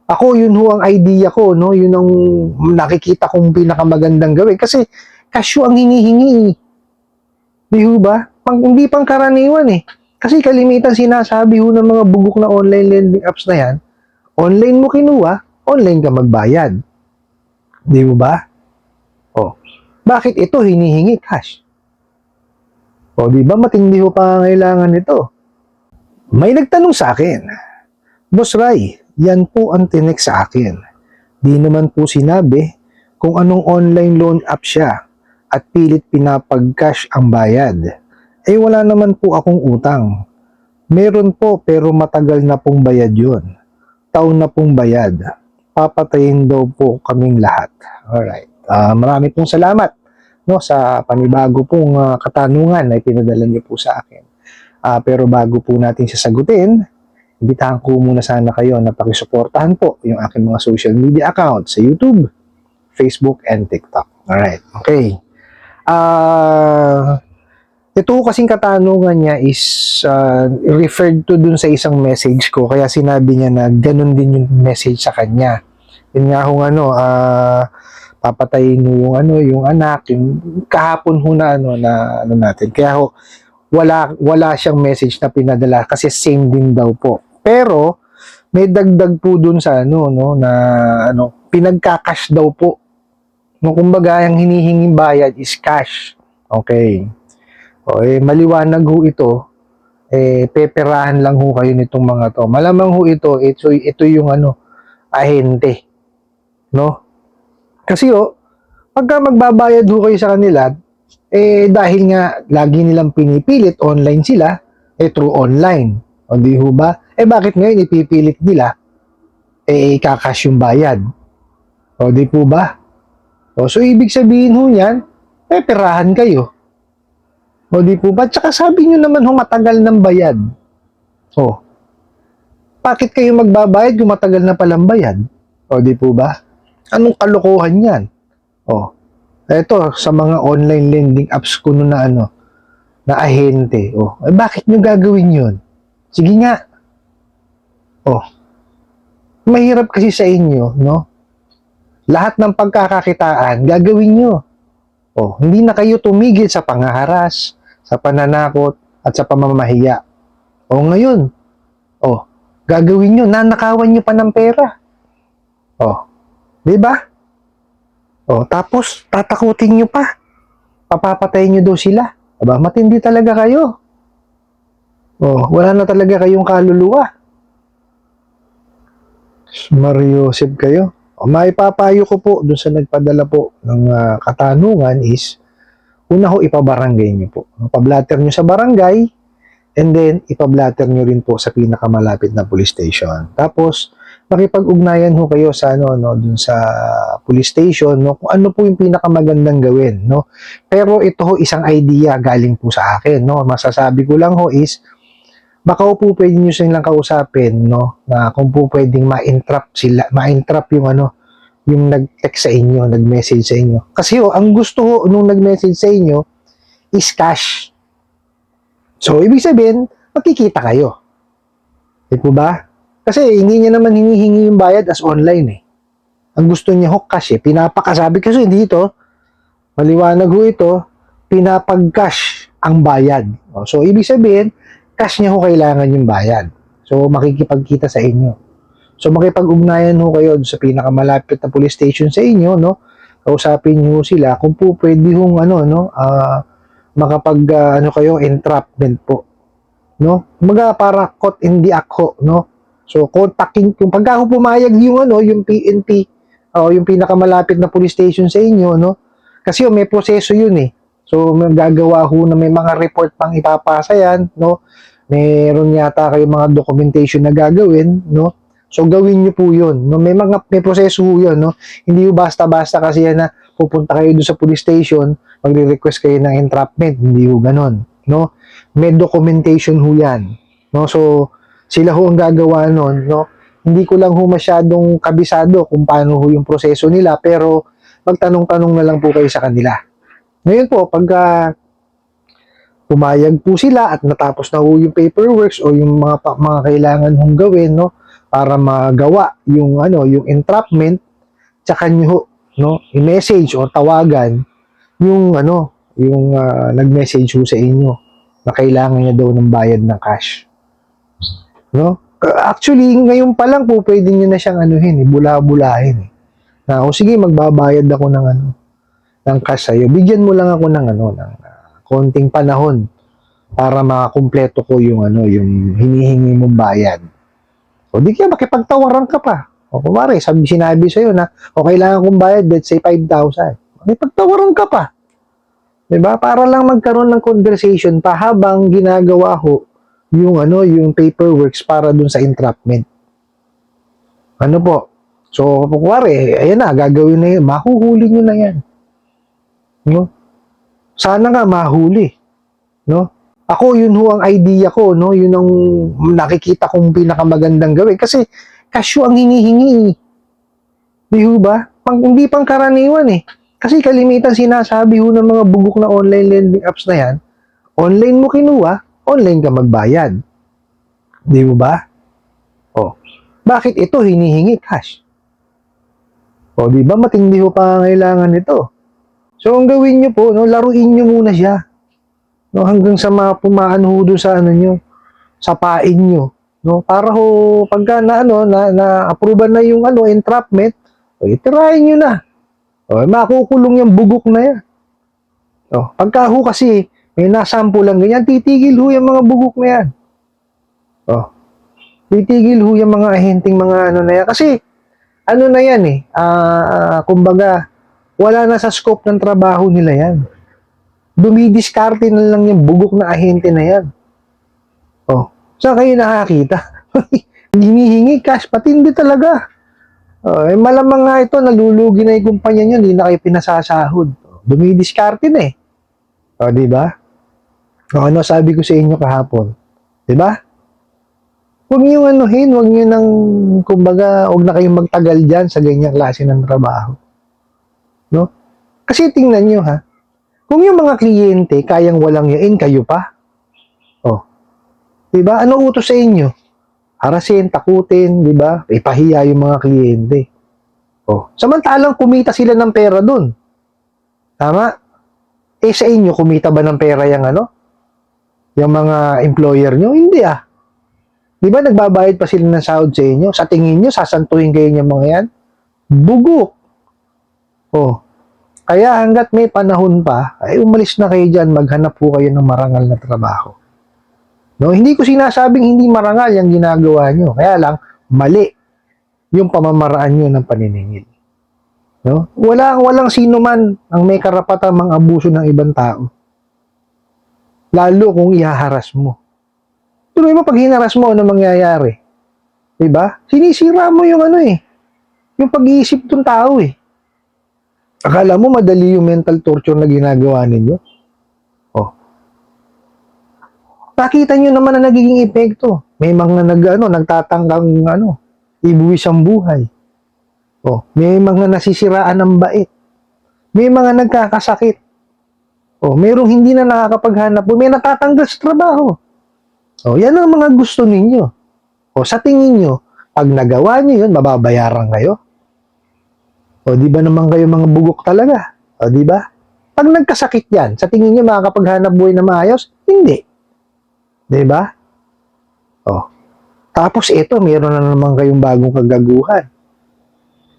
Ako, yun ho ang idea ko, no? Yun ang nakikita kong pinakamagandang gawin. Kasi, kasyo ang hinihingi. Di ho ba? Hindi pang karaniwan eh. Kasi kalimitan sinasabi ho ng mga bugok na online lending apps na yan, online mo kinuha, online ka magbayad. Di mo ba? O, bakit ito hinihingi cash? O, di ba matindi ho pangangailangan nito? May nagtanong sa akin, Boss Ray, yan po ang tinek sa akin. Di naman po sinabi kung anong online loan app siya at pilit pinapag-cash ang bayad. Eh wala naman po akong utang. Meron po pero matagal na pong bayad yun. Taon na pong bayad. Papatayin daw po kaming lahat. Alright. Marami pong salamat no, sa panibago pong katanungan na ipinadala niyo po sa akin. Pero bago po natin sasagutin, imbitahan ko muna sana kayo na pakisuportahan po yung aking mga social media account sa YouTube, Facebook, and TikTok. Alright, okay. Ito kasing katanungan niya is referred to dun sa isang message ko, kaya sinabi niya na ganun din yung message sa kanya. Yun nga kung papatayin mo yung anak, yung kahapon ho na na natin. Kaya ho, wala siyang message na pinadala kasi same din daw po. Pero may dagdag po dun sa pinagka-cash daw po. No, kumbaga ang hinihinging bayad is cash. Okay. O maliwanag ho ito, peperahan lang ho kayo nitong mga to. Malamang ho ito yung ahente, no? Kasi pagka magbabayad ho kayo sa kanila, dahil nga lagi nilang pinipilit online sila, through online. O di ho ba? Bakit ngayon ipipilit nila ikakash yung bayad? O di po ba? So ibig sabihin ho yan, peperahan kayo. O di po ba? Tsaka sabi nyo naman matagal ng bayad. Bakit kayo magbabayad kung matagal na palang bayad? O di po ba? Anong kalokohan yan? Eto, sa mga online lending apps ko na na ahente. Bakit nyo gagawin yun? Sige nga. Mahirap kasi sa inyo, no? Lahat ng pagkakakitaan, gagawin nyo. Hindi na kayo tumigil sa pangaharas, sa pananakot, at sa pamamahiya. Ngayon, gagawin nyo, nanakawan nyo pa ng pera. Di ba? Tapos, tatakutin nyo pa. Papapatayin nyo daw sila. Aba, matindi talaga kayo. Wala na talaga kayong kaluluwa. Mariosip kayo. Maipapayo ko po dun sa nagpadala po ng katanungan is, una ho, ipabarangay nyo po. Pablatter nyo sa barangay, and then, ipablatter nyo rin po sa pinakamalapit na police station. Tapos, makipag-ugnayan ho kayo sa dun sa police station, no, kung ano po yung pinakamagandang gawin, no. Pero ito ho, isang idea galing po sa akin, no. Masasabi ko lang ho is, baka po pwede nyo silang kausapin, no, na kung po pwedeng ma-entrap yung yung nag-text sa inyo, nag-message sa inyo. Kasi ang gusto ho nung nag-message sa inyo is cash. So, ibig sabihin, magkikita kayo. Di po ba? Kasi hindi niya naman hinihingi yung bayad as online eh. Ang gusto niya ho cash eh. Pinapakasabi kasi dito, maliwanag ho ito, pinapag-cash ang bayad. So, ibig sabihin, cash niya ho kailangan yung bayad. So, makikipagkita sa inyo. So, makipag-ugnayan ho kayo sa pinakamalapit na police station sa inyo, no? Kausapin niyo sila kung po pwede hong kayo entrapment po, no? Para caught in the act ho, no? So, kontakin kung pagka ho pumayag yung PNP yung pinakamalapit na police station sa inyo, no? Kasi may proseso yun eh. So, may gagawa ho na may mga report pang ipapasa yan, no? Meron yata kayo mga documentation na gagawin, no? So, gawin nyo po yun, no? May proseso ho yun, no? Hindi ho basta-basta kasi yan na pupunta kayo doon sa police station, magre-request kayo ng entrapment, hindi ho ganon, no? May documentation ho yan, no? So, sila ho ang gagawa nun, no? Hindi ko lang ho masyadong kabisado kung paano ho yung proseso nila, pero magtanong-tanong na lang po kayo sa kanila. Ngayon po, pagka pumayag po sila at natapos na ho yung paperwork o yung mga kailangan hong gawin, no? para magawa yung yung entrapment, tsaka nyo i-message o tawagan yung nag-message ho sa inyo na kailangan niya daw ng bayad ng cash. Actually, ngayon pa lang po pwede niyo na siyang bula-bulahin eh. Na sige, magbabayad ako ng cash sa'yo. Bigyan mo lang ako ng konting panahon para makakumpleto ko yung yung hinihingi mong bayad. O di kaya makipagtawaran ka pa. O kumari, sinabi sa'yo na kailangan kong bayad, let's say 5,000. Makipagtawaran ka pa. Diba? Para lang magkaroon ng conversation pa habang ginagawa ho yung paperworks para dun sa entrapment. Ano po? So, kumari, ayan na, gagawin na yun. Mahuhuli nyo na yan. No? Sana nga mahuli. No? Ako, yun ho ang idea ko, no? Yun ang nakikita kong pinakamagandang gawin. Kasi, kasyo ang hinihingi. Di ho ba? Hindi pang karaniwan eh. Kasi kalimitan sinasabi ho ng mga bugok na online lending apps na yan, online mo kinuha, online ka magbayad. Di ba? Bakit ito hinihingi cash? Di ba matindi ho pangangailangan nito? So, ang gawin nyo po, laruin nyo muna siya. Hanggang sa pumaan ho doon sa nyo, sa pain nyo. Para ho, pagka na-approvean na yung entrapment, itirahin nyo na. Makukulong yung bugok na yan. Pagka ho kasi, may nasample lang ganyan, titigil ho yung mga bugok na yan. Titigil ho yung mga ahenteng mga na yan. Kasi, na yan eh, kumbaga, wala na sa scope ng trabaho nila yan. Dumidiskarte na lang yung bugok na ahente na yan. Saan kayo nakakita? Hinihingi cash, patindi talaga. Malamang nga ito, nalulugi na yung kumpanya nyo, hindi na kayo pinasasahod. Dumidiskarte na eh. Di ba? Ano sabi ko sa inyo kahapon? Di ba? Huwag niyo huwag niyo nang, kumbaga, huwag na kayong magtagal dyan sa ganyang klase ng trabaho. No? Kasi tingnan niyo ha, kung yung mga kliyente kayang walang yain, kayo pa. Diba? Ano utos sa inyo? Harasin, takutin, diba? Ipahiya yung mga kliyente. Samantalang kumita sila ng pera dun. Tama? Sa inyo, kumita ba ng pera yung yung mga employer nyo? Hindi ah. Diba nagbabayad pa sila ng sahod sa inyo? Sa tingin nyo, sasantuhin kayo ng mga yan? Bugok. Kaya hanggat may panahon pa, ay umalis na kayo dyan, maghanap po kayo ng marangal na trabaho. Hindi ko sinasabing hindi marangal yung ginagawa nyo. Kaya lang, mali yung pamamaraan nyo ng paniningil. Walang sino man ang may karapatang mang-abuso ng ibang tao. Lalo kung ihaharas mo. Tuloy mo, pag hinaras mo, ano mangyayari? Diba? Sinisira mo yung yung pag-iisip ng tao eh. Akala mo madali yung mental torture na ginagawa ninyo? Nakita nyo naman na nagiging epekto. May mga nagtatanggang ibuwis ang buhay. May mga nasisiraan ng bait. May mga nagkakasakit. Mayroong hindi na nakakapaghanap. May natatanggal sa trabaho. Yan ang mga gusto ninyo. Sa tingin nyo, pag nagawa nyo yun, mababayaran kayo. Di ba naman kayo mga bugok talaga? Di ba? Pag nagkasakit yan, sa tingin nyo makakapaghanap buhay na maayos? Hindi. Di ba? Tapos ito, meron na naman kayong bagong kagaguhan.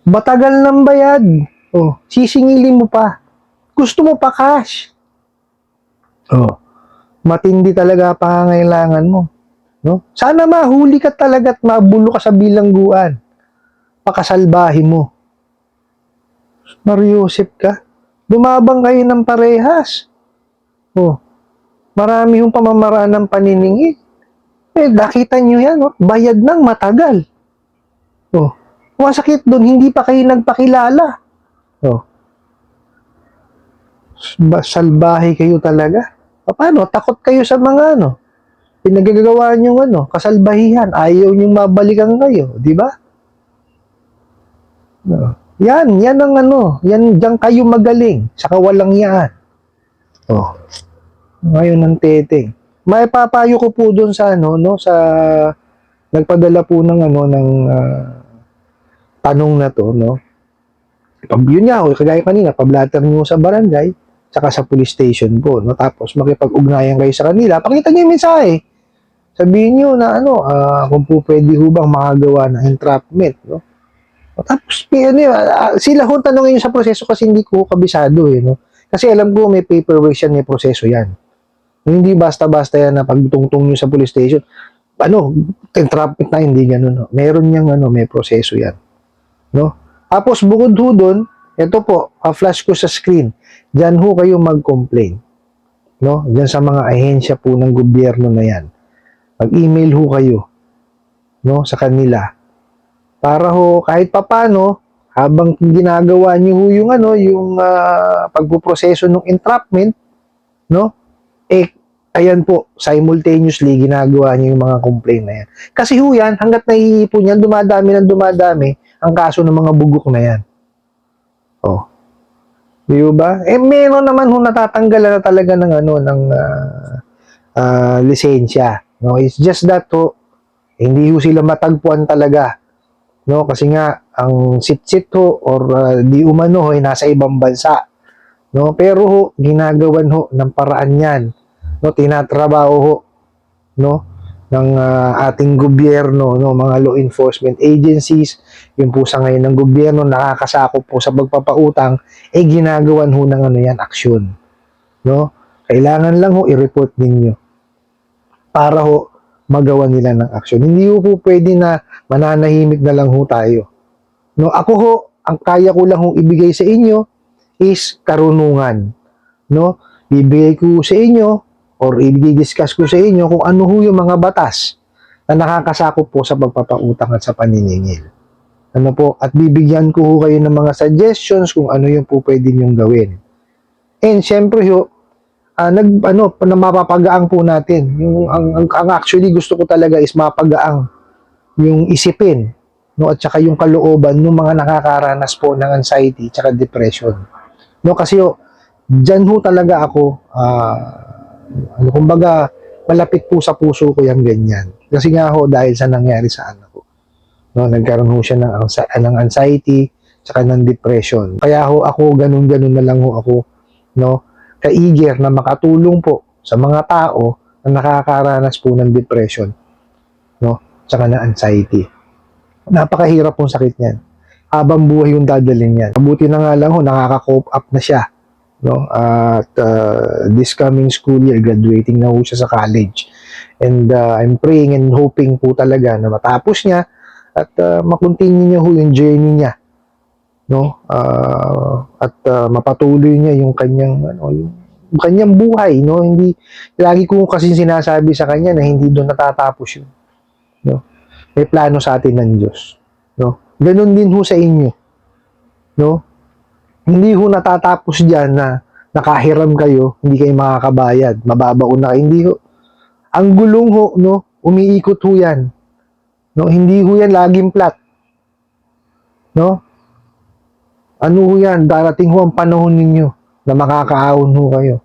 Matagal ng bayad. Sisingilin mo pa. Gusto mo pa cash. Matindi talaga pangangailangan mo. Sana mahuli ka talaga at mabulo ka sa bilangguan. Pakasalbahin mo. Mariusip ka. Dumabang kayo ng parehas. Marami yung pamamaraan ng paniningil. Nakita nyo yan, bayad ng matagal. Masakit doon, hindi pa kayo nagpakilala. Salbahe kayo talaga. Paano? Takot kayo sa mga pinagagawa nyo kasalbahihan. Ayaw nyo mabalikan kayo, di ba? Yan ang yan diyan kayo magaling sa kawalang yan. Ngayon ng teteng. May papayo ko po doon sa sa nagpadala po ng tanong na to, no? Yun nga, kagaya kanina, pablatter nyo sa barangay, tsaka sa police station po, no? Tapos makipag-ugnayan kayo sa kanila, pakita nyo yung mensahe. Sabihin nyo na kung po pwede ho bang makagawa ng entrapment, no? Tapos, sila ho tanongin nyo sa proseso kasi hindi ko kabisado, no? Kasi alam ko may paperwork yan, may proseso yan. Hindi basta-basta yan na pagtungtong nyo sa police station, entrapment na, hindi ganun, no? Meron yang, may proseso yan, no? Tapos, bukod ho doon, ito po, flash ko sa screen, dyan ho kayo mag-complain, no? Dyan sa mga ahensya po ng gobyerno na yan. Mag-email ho kayo, no, sa kanila. Para ho, kahit papano, habang ginagawa niyo ho yung pagpuproseso ng entrapment, no, ayan po, simultaneously ginagawa niyo yung mga complaint na yan. Kasi ho yan, hanggat naiipon yan, dumadami ang kaso ng mga bugok na yan. Oh. Di ba? Meron naman ho natatanggalan na talaga ng lisensya. No, it's just that ho, hindi ho sila matagpuan talaga. No, kasi nga ang sit-sit ho or di umano ho ay nasa ibang bansa. No, pero ho ginagawan ho ng paraan 'yan. No, tinatrabaho ho, no, ng ating gobyerno, no, mga law enforcement agencies, yung po sa ngayon ng gobyerno nakakasakop po sa pagpapautang, ginagawan ho ng yan, aksyon. No? Kailangan lang ho i-report ninyo para ho magawa nila ng aksyon. Hindi ho po pwede na mananahimik na lang ho tayo. No, ako ho, ang kaya ko lang ho ibigay sa inyo is karunungan. No? Bibigay ko sa inyo or i-discuss ko sa inyo kung ano ho yung mga batas na nakakasakop po sa pagpapautang at sa paniningil. Ano po? At bibigyan ko ho kayo ng mga suggestions kung ano yung po pwede nyong gawin. And syempre ho, mapapagaang po natin. Ang actually gusto ko talaga is mapagaang yung isipin, no, at saka yung kalooban ng mga nakakaranas po ng anxiety at depression. No, kasi ho, dyan ho talaga ako, kumbaga, malapit po sa puso ko yung ganyan. Kasi nga ho, dahil sa nangyari sa anak ko. No, nagkaroon ho siya ng anxiety, tsaka ng depression. Kaya ho, ako, ganun-ganun na lang ho ako, no, ka-eager na makatulong po sa mga tao na nakakaranas po ng depression, no, tsaka ng anxiety. Napakahirap pong sakit niyan. Habang buhay yung dadalhin yan. Mabuti na nga lang ho, nakaka-cope up na siya. No? At this coming school year, graduating na ho siya sa college. And I'm praying and hoping po talaga na matapos niya at makontinue niya ho yung journey niya. No? At mapatuloy niya yung kanyang buhay, no? Hindi lagi ko kasi sinasabi sa kanya na hindi doon natatapos yun. No? May plano sa atin ng Diyos. No? Ganun din ho sa inyo. No? Hindi ho natatapos diyan na nakahiram kayo, hindi kayo makakabayad, mababaon na kayo. Hindi ho. Ang gulong ho, no? Umiikot ho yan. No? Hindi ho yan laging flat. No? Ano ho yan? Darating ho ang panahon ninyo na makakaahon ho kayo.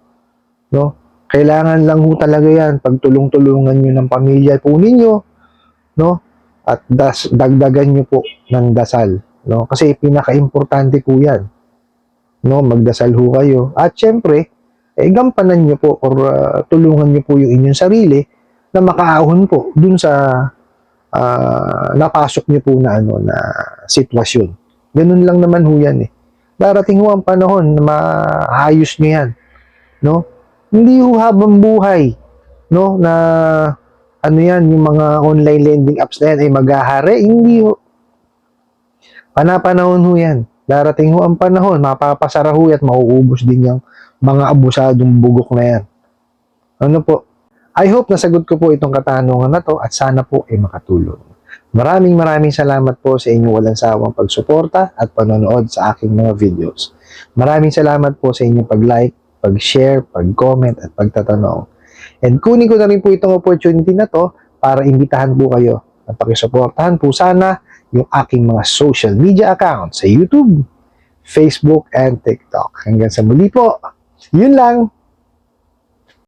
No? Kailangan lang ho talaga yan. Pagtulong-tulungan nyo ng pamilya po ninyo, no? At dagdagan nyo po ng dasal. No? Kasi pinaka-importante po yan. No? Magdasal ho kayo. At syempre, gampanan nyo po or tulungan nyo po yung inyong sarili na makaahon po dun sa napasok nyo po na, na sitwasyon. Ganun lang naman ho yan eh. Darating ho ang panahon na maayos nyo yan. No? Hindi ho habang buhay, no, na yung mga online lending apps na yan ay maghahari. Hindi ho. Panapanahon ho yan. Darating ho ang panahon, mapapasara ho at mauubos din yung mga abusadong bugok na yan. Ano po? I hope nasagot ko po itong katanungan na to at sana po ay makatulong. Maraming salamat po sa inyong walang sawang pagsuporta at panonood sa aking mga videos. Maraming salamat po sa inyong pag-like, pag-share, pag-comment at pagtatanong. And kunin ko na rin po itong opportunity na to para imbitahan po kayo at pakisuportahan po sana yung aking mga social media accounts sa YouTube, Facebook, and TikTok. Hanggang sa muli po. Yun lang.